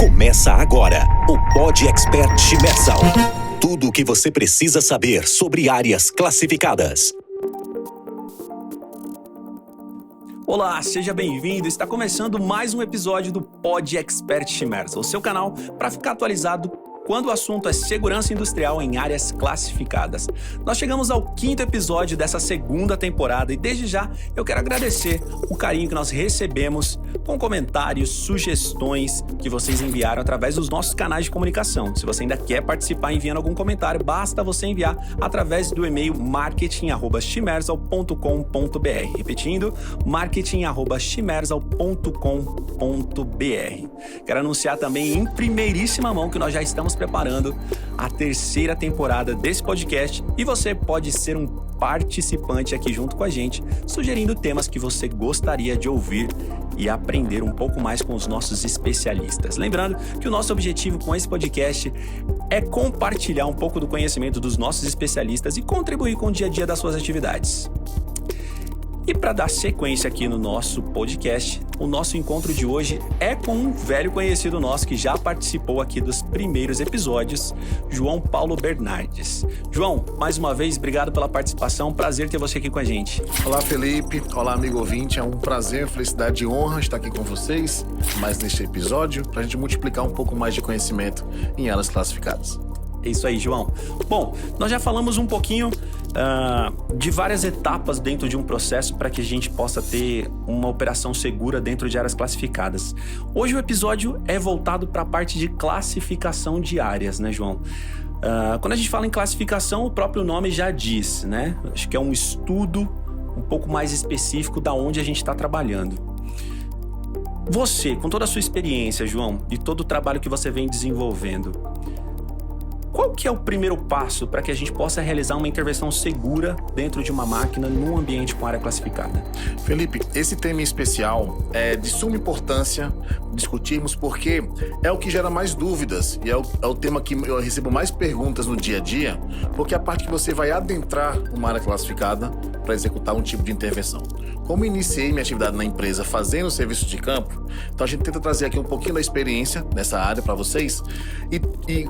Começa agora o Pod Expert Shimersal. Tudo o que você precisa saber sobre áreas classificadas. Olá, seja bem-vindo. Está começando mais um episódio do Pod Expert Shimersal, o seu canal para ficar atualizado quando o assunto é segurança industrial em áreas classificadas. Nós chegamos ao 5º episódio dessa segunda temporada e desde já eu quero agradecer o carinho que nós recebemos com comentários, sugestões que vocês enviaram através dos nossos canais de comunicação. Se você ainda quer participar enviando algum comentário, basta você enviar através do e-mail marketing@shimersal.com.br. Repetindo, marketing@shimersal.com.br. Quero anunciar também em primeiríssima mão que nós já estamos preparando a 3ª temporada desse podcast e você pode ser um participante aqui junto com a gente, sugerindo temas que você gostaria de ouvir e aprender um pouco mais com os nossos especialistas. Lembrando que o nosso objetivo com esse podcast é compartilhar um pouco do conhecimento dos nossos especialistas e contribuir com o dia a dia das suas atividades. E para dar sequência aqui no nosso podcast, o nosso encontro de hoje é com um velho conhecido nosso que já participou aqui dos primeiros episódios, João Paulo Bernardes. João, mais uma vez, obrigado pela participação, prazer ter você aqui com a gente. Olá, Felipe. Olá, amigo ouvinte. É um prazer, felicidade e honra estar aqui com vocês, mais neste episódio, para a gente multiplicar um pouco mais de conhecimento em áreas classificadas. É isso aí, João. Bom, nós já falamos um pouquinho de várias etapas dentro de um processo para que a gente possa ter uma operação segura dentro de áreas classificadas. Hoje o episódio é voltado para a parte de classificação de áreas, né, João? Quando a gente fala em classificação, o próprio nome já diz, né? Acho que é um estudo um pouco mais específico da onde a gente está trabalhando. Você, com toda a sua experiência, João, e todo o trabalho que você vem desenvolvendo, qual que é o primeiro passo para que a gente possa realizar uma intervenção segura dentro de uma máquina num ambiente com área classificada? Felipe, esse tema em especial é de suma importância discutirmos porque é o que gera mais dúvidas e é o tema que eu recebo mais perguntas no dia a dia, porque é a parte que você vai adentrar uma área classificada para executar um tipo de intervenção. Como iniciei minha atividade na empresa fazendo serviço de campo, então a gente tenta trazer aqui um pouquinho da experiência nessa área para vocês e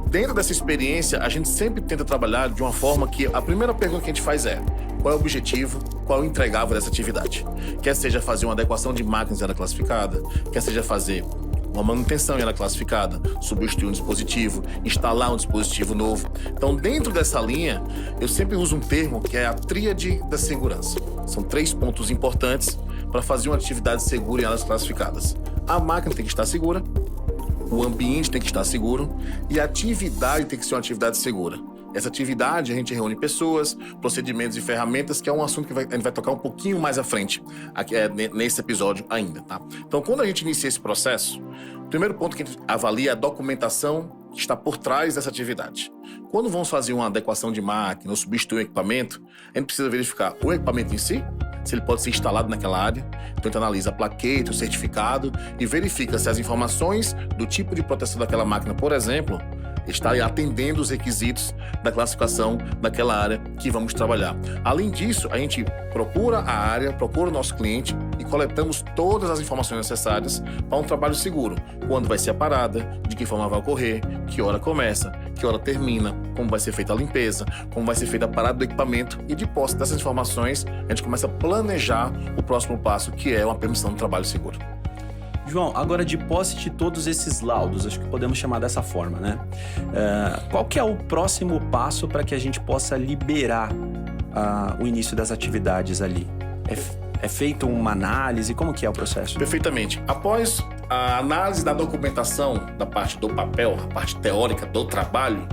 dentro dessa experiência a gente sempre tenta trabalhar de uma forma que a primeira pergunta que a gente faz é: qual é o objetivo, qual é o entregável dessa atividade? Quer seja fazer uma adequação de máquinas em área classificada, quer seja fazer uma manutenção em área classificada, substituir um dispositivo, instalar um dispositivo novo. Então, dentro dessa linha, eu sempre uso um termo que é a tríade da segurança. São 3 pontos importantes para fazer uma atividade segura em áreas classificadas. A máquina tem que estar segura, o ambiente tem que estar seguro e a atividade tem que ser uma atividade segura. Essa atividade, a gente reúne pessoas, procedimentos e ferramentas, que é um assunto que a gente vai tocar um pouquinho mais à frente, aqui, nesse episódio ainda, tá? Então, quando a gente inicia esse processo, o primeiro ponto que a gente avalia é a documentação que está por trás dessa atividade. Quando vamos fazer uma adequação de máquina ou substituir um equipamento, a gente precisa verificar o equipamento em si, se ele pode ser instalado naquela área. Então, a gente analisa a plaquete, o certificado e verifica se as informações do tipo de proteção daquela máquina, por exemplo, está atendendo os requisitos da classificação daquela área que vamos trabalhar. Além disso, a gente procura a área, procura o nosso cliente e coletamos todas as informações necessárias para um trabalho seguro. Quando vai ser a parada, de que forma vai ocorrer, que hora começa, que hora termina, como vai ser feita a limpeza, como vai ser feita a parada do equipamento e de posse dessas informações, a gente começa a planejar o próximo passo, que é uma permissão de trabalho seguro. João, agora de posse de todos esses laudos, acho que podemos chamar dessa forma, né? Qual que é o próximo passo para que a gente possa liberar o início das atividades ali? É feita uma análise? Como que é o processo? Perfeitamente. Após a análise da documentação, da parte do papel, a parte teórica do trabalho,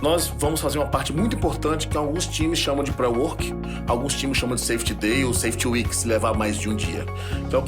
nós vamos fazer uma parte muito importante que alguns times chamam de pré-work, alguns times chamam de safety day ou safety week, se levar mais de um dia. Então,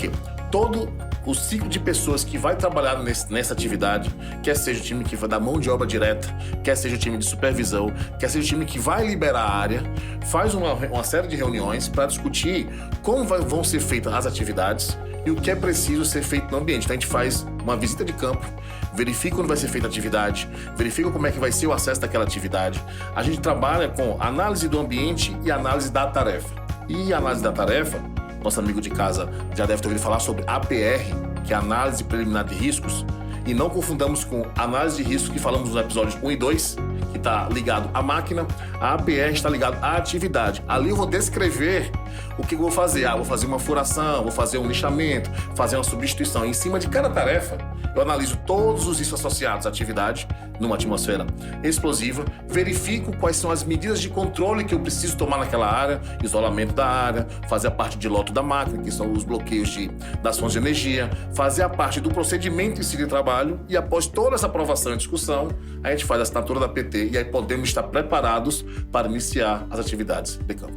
todo o ciclo de pessoas que vai trabalhar nessa atividade, quer seja o time que vai dar mão de obra direta, quer seja o time de supervisão, quer seja o time que vai liberar a área, faz uma série de reuniões para discutir como vão ser feitas as atividades e o que é preciso ser feito no ambiente. Então a gente faz uma visita de campo, verifica onde vai ser feita a atividade, verifica como é que vai ser o acesso daquela atividade. A gente trabalha com análise do ambiente e análise da tarefa. E a análise da tarefa, nosso amigo de casa já deve ter ouvido falar sobre APR, que é a análise preliminar de riscos. E não confundamos com análise de risco que falamos nos episódios 1 e 2, que está ligado à máquina. A APR está ligado à atividade. Ali eu vou descrever o que eu vou fazer. Vou fazer uma furação, vou fazer um lixamento, fazer uma substituição. Em cima de cada tarefa, eu analiso todos os riscos associados à atividade numa atmosfera explosiva, verifico quais são as medidas de controle que eu preciso tomar naquela área, isolamento da área, fazer a parte de loto da máquina, que são os bloqueios das fontes de energia, fazer a parte do procedimento em si de trabalho, e após toda essa aprovação e discussão, a gente faz a assinatura da PT e aí podemos estar preparados para iniciar as atividades de campo.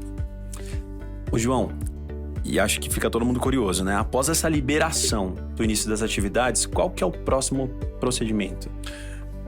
Ô João, e acho que fica todo mundo curioso, né? Após essa liberação do início das atividades, qual que é o próximo procedimento?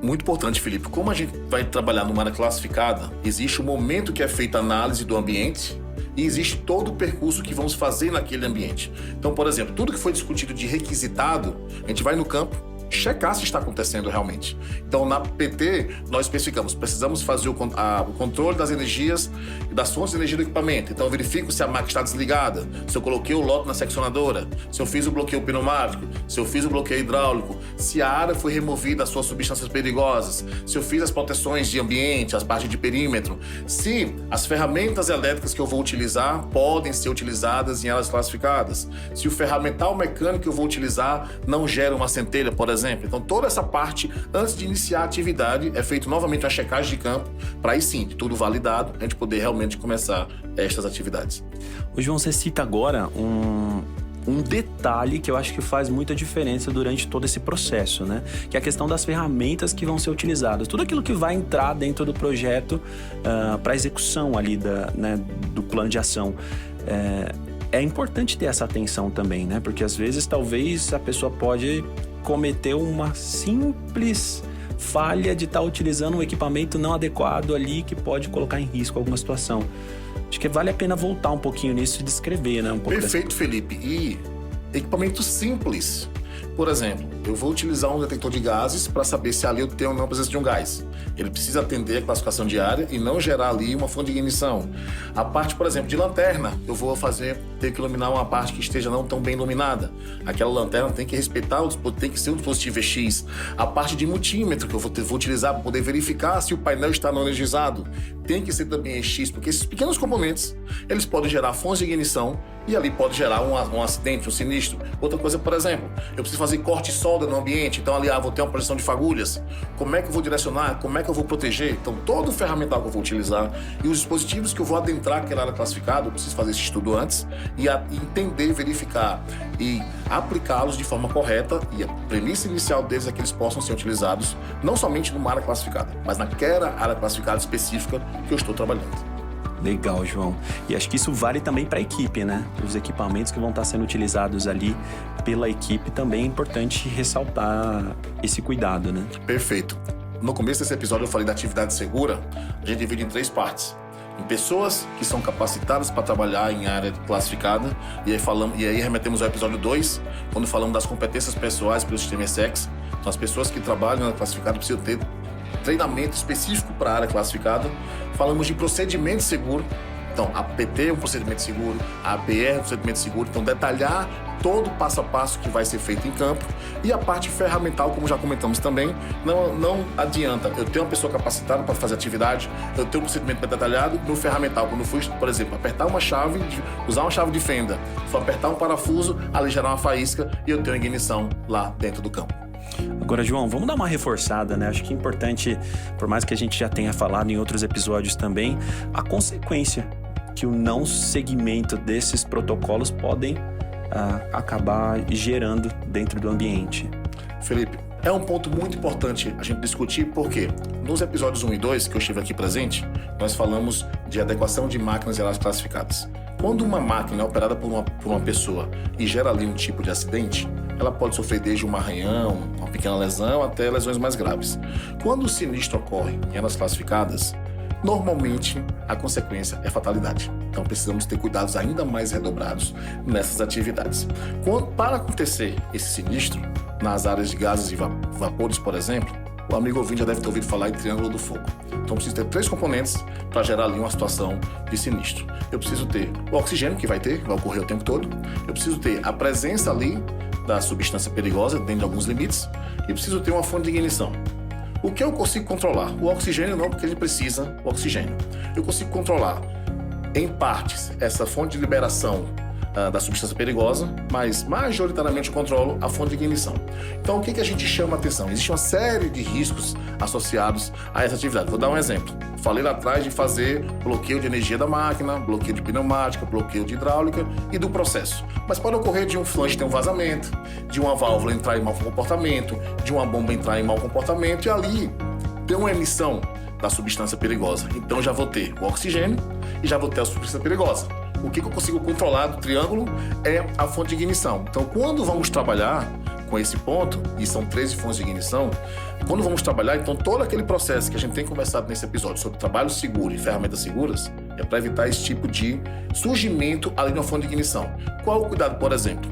Muito importante, Felipe. Como a gente vai trabalhar numa área classificada, existe o momento que é feita a análise do ambiente e existe todo o percurso que vamos fazer naquele ambiente. Então, por exemplo, tudo que foi discutido de requisitado, a gente vai no campo, checar se está acontecendo realmente. Então, na PT, nós especificamos, precisamos fazer o controle das energias e das fontes de energia do equipamento. Então, eu verifico se a máquina está desligada, se eu coloquei o loto na seccionadora, se eu fiz o bloqueio pneumático, se eu fiz o bloqueio hidráulico, se a área foi removida as suas substâncias perigosas, se eu fiz as proteções de ambiente, as partes de perímetro, se as ferramentas elétricas que eu vou utilizar podem ser utilizadas em áreas classificadas, se o ferramental mecânico que eu vou utilizar não gera uma centelha, por exemplo. Então, toda essa parte, antes de iniciar a atividade, é feito novamente uma checagem de campo, para aí sim, de tudo validado, a gente poder realmente começar estas atividades. O João, você cita agora um detalhe que eu acho que faz muita diferença durante todo esse processo, né? Que é a questão das ferramentas que vão ser utilizadas. Tudo aquilo que vai entrar dentro do projeto para execução ali do plano de ação. É importante ter essa atenção também, né? Porque às vezes, talvez, a pessoa pode cometer uma simples falha de estar utilizando um equipamento não adequado ali que pode colocar em risco alguma situação. Acho que vale a pena voltar um pouquinho nisso e descrever, né? Perfeito, Felipe. E equipamento simples. Por exemplo, eu vou utilizar um detector de gases para saber se ali eu tenho ou não a presença de um gás. Ele precisa atender a classificação de área e não gerar ali uma fonte de ignição. A parte, por exemplo, de lanterna, eu vou ter que iluminar uma parte que esteja não tão bem iluminada. Aquela lanterna tem que respeitar, tem que ser um dispositivo EX. A parte de multímetro que eu vou utilizar para poder verificar se o painel está não energizado, tem que ser também EX, porque esses pequenos componentes, eles podem gerar fontes de ignição e ali pode gerar um acidente, um sinistro. Outra coisa, por exemplo, eu preciso fazer corte e solda no ambiente, então ali vou ter uma projeção de fagulhas. Como é que eu vou direcionar? Como é que eu vou proteger? Então, todo o ferramental que eu vou utilizar e os dispositivos que eu vou adentrar aquela área classificada, eu preciso fazer esse estudo antes e entender, verificar e aplicá-los de forma correta, e a premissa inicial deles é que eles possam ser utilizados não somente numa área classificada, mas naquela área classificada específica que eu estou trabalhando. Legal, João. E acho que isso vale também para a equipe, né? Os equipamentos que vão estar sendo utilizados ali pela equipe, também é importante ressaltar esse cuidado, né? Perfeito. No começo desse episódio eu falei da atividade segura, a gente divide em 3 partes. Em pessoas que são capacitadas para trabalhar em área classificada, e aí remetemos ao episódio 2, quando falamos das competências pessoais pelo sistema ESEX. Então, as pessoas que trabalham na área classificada precisam ter treinamento específico para a área classificada. Falamos de procedimento seguro. Então, a PT é um procedimento seguro, a APR é um procedimento seguro. Então, detalhar todo o passo a passo que vai ser feito em campo. E a parte ferramental, como já comentamos também, não adianta eu ter uma pessoa capacitada para fazer atividade, eu ter um procedimento bem detalhado no ferramental. Quando eu fui, por exemplo, apertar uma chave, usar uma chave de fenda, for apertar um parafuso, ali gerar uma faísca e eu tenho ignição lá dentro do campo. Agora, João, vamos dar uma reforçada, né? Acho que é importante, por mais que a gente já tenha falado em outros episódios também, a consequência que o não seguimento desses protocolos podem acabar gerando dentro do ambiente. Felipe, é um ponto muito importante a gente discutir, porque nos episódios 1 e 2, que eu estive aqui presente, nós falamos de adequação de máquinas e áreas classificadas. Quando uma máquina é operada por uma pessoa e gera ali um tipo de acidente, ela pode sofrer desde um arranhão, uma pequena lesão, até lesões mais graves. Quando o sinistro ocorre em áreas classificadas, normalmente a consequência é fatalidade. Então precisamos ter cuidados ainda mais redobrados nessas atividades. Para acontecer esse sinistro, nas áreas de gases e vapores, por exemplo, o amigo ouvinte já deve ter ouvido falar em triângulo do fogo. Então preciso ter 3 componentes para gerar ali uma situação de sinistro. Eu preciso ter o oxigênio, que vai ocorrer o tempo todo. Eu preciso ter a presença ali da substância perigosa, dentro de alguns limites, e preciso ter uma fonte de ignição. O que eu consigo controlar? O oxigênio não, porque a gente precisa do oxigênio. Eu consigo controlar, em partes, essa fonte de liberação da substância perigosa, mas majoritariamente controlo a fonte de ignição. Então, o que a gente chama atenção? Existe uma série de riscos associados a essa atividade. Vou dar um exemplo. Falei lá atrás de fazer bloqueio de energia da máquina, bloqueio de pneumática, bloqueio de hidráulica e do processo. Mas pode ocorrer de um flange ter um vazamento, de uma válvula entrar em mau comportamento, de uma bomba entrar em mau comportamento e ali ter uma emissão da substância perigosa. Então, já vou ter o oxigênio e já vou ter a substância perigosa. O que eu consigo controlar do triângulo é a fonte de ignição. Então, quando vamos trabalhar com esse ponto, e são 13 fontes de ignição, quando vamos trabalhar, então, todo aquele processo que a gente tem conversado nesse episódio sobre trabalho seguro e ferramentas seguras, é para evitar esse tipo de surgimento ali na fonte de ignição. Qual o cuidado, por exemplo?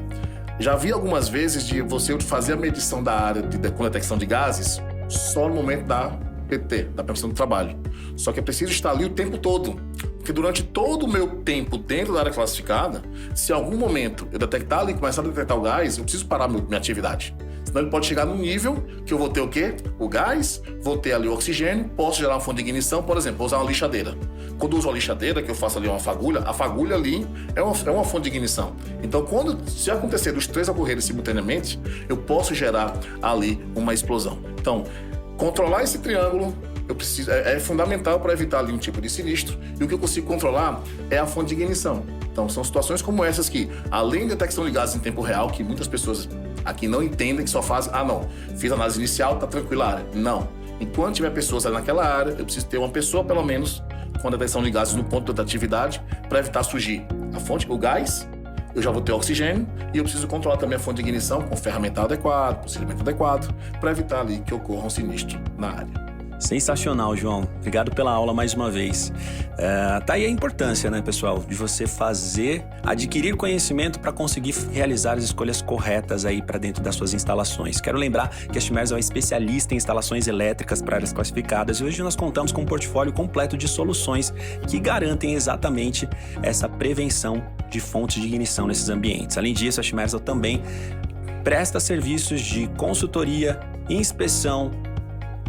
Já vi algumas vezes de você fazer a medição da área com detecção de gases só no momento da PT, da permissão do trabalho. Só que é preciso estar ali o tempo todo. Porque durante todo o meu tempo dentro da área classificada, se em algum momento eu detectar ali, começar a detectar o gás, eu preciso parar minha atividade. Senão ele pode chegar num nível que eu vou ter o quê? O gás, vou ter ali o oxigênio, posso gerar uma fonte de ignição, por exemplo, vou usar uma lixadeira. Quando eu uso a lixadeira, que eu faço ali uma fagulha, a fagulha ali é uma fonte de ignição. Então, se acontecer dos 3 ocorrerem simultaneamente, eu posso gerar ali uma explosão. Então, controlar esse triângulo é fundamental para evitar ali um tipo de sinistro, e o que eu consigo controlar é a fonte de ignição. Então, são situações como essas que, além da detecção de gases em tempo real, que muitas pessoas aqui não entendem, que só fazem, não, fiz a análise inicial, tá tranquila a área. Não. Enquanto tiver pessoas ali naquela área, eu preciso ter uma pessoa, pelo menos, com a detecção de gases no ponto da atividade, para evitar surgir a fonte, o gás, eu já vou ter oxigênio, e eu preciso controlar também a fonte de ignição com ferramental adequado, procedimento adequado, para evitar ali que ocorra um sinistro na área. Sensacional, João. Obrigado pela aula mais uma vez. Tá aí a importância, né, pessoal, de você adquirir conhecimento para conseguir realizar as escolhas corretas aí para dentro das suas instalações. Quero lembrar que a Chimerzel é uma especialista em instalações elétricas para áreas classificadas e hoje nós contamos com um portfólio completo de soluções que garantem exatamente essa prevenção de fontes de ignição nesses ambientes. Além disso, a Chimerzel também presta serviços de consultoria, inspeção,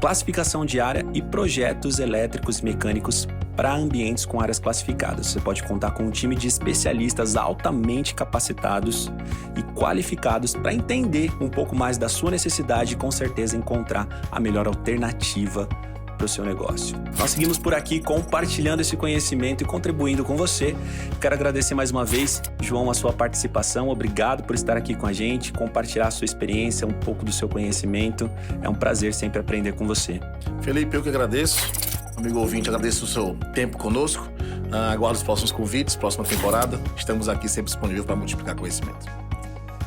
classificação de área e projetos elétricos e mecânicos para ambientes com áreas classificadas. Você pode contar com um time de especialistas altamente capacitados e qualificados para entender um pouco mais da sua necessidade e com certeza encontrar a melhor alternativa para o seu negócio. Nós seguimos por aqui compartilhando esse conhecimento e contribuindo com você. Quero agradecer mais uma vez, João, a sua participação. Obrigado por estar aqui com a gente, compartilhar a sua experiência, um pouco do seu conhecimento. É um prazer sempre aprender com você. Felipe, eu que agradeço. Amigo ouvinte, agradeço o seu tempo conosco. Aguardo os próximos convites, próxima temporada. Estamos aqui sempre disponíveis para multiplicar conhecimento.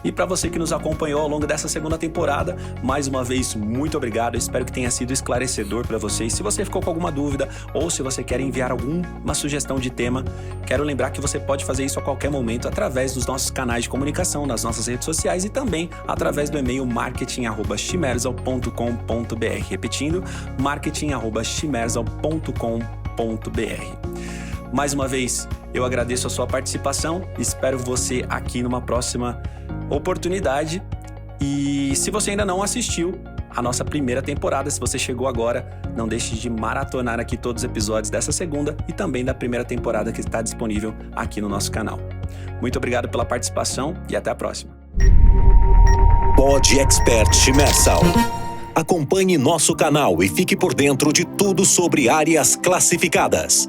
E para você que nos acompanhou ao longo dessa segunda temporada, mais uma vez, muito obrigado. Eu espero que tenha sido esclarecedor para vocês. Se você ficou com alguma dúvida ou se você quer enviar alguma sugestão de tema, quero lembrar que você pode fazer isso a qualquer momento através dos nossos canais de comunicação, nas nossas redes sociais e também através do e-mail marketing@chimerzel.com.br. Repetindo, marketing@chimerzel.com.br. Mais uma vez, eu agradeço a sua participação. Espero você aqui numa próxima oportunidade. E se você ainda não assistiu a nossa primeira temporada, se você chegou agora, não deixe de maratonar aqui todos os episódios dessa segunda e também da primeira temporada que está disponível aqui no nosso canal. Muito obrigado pela participação e até a próxima. Pod Expert Chimerzel. Acompanhe nosso canal e fique por dentro de tudo sobre áreas classificadas.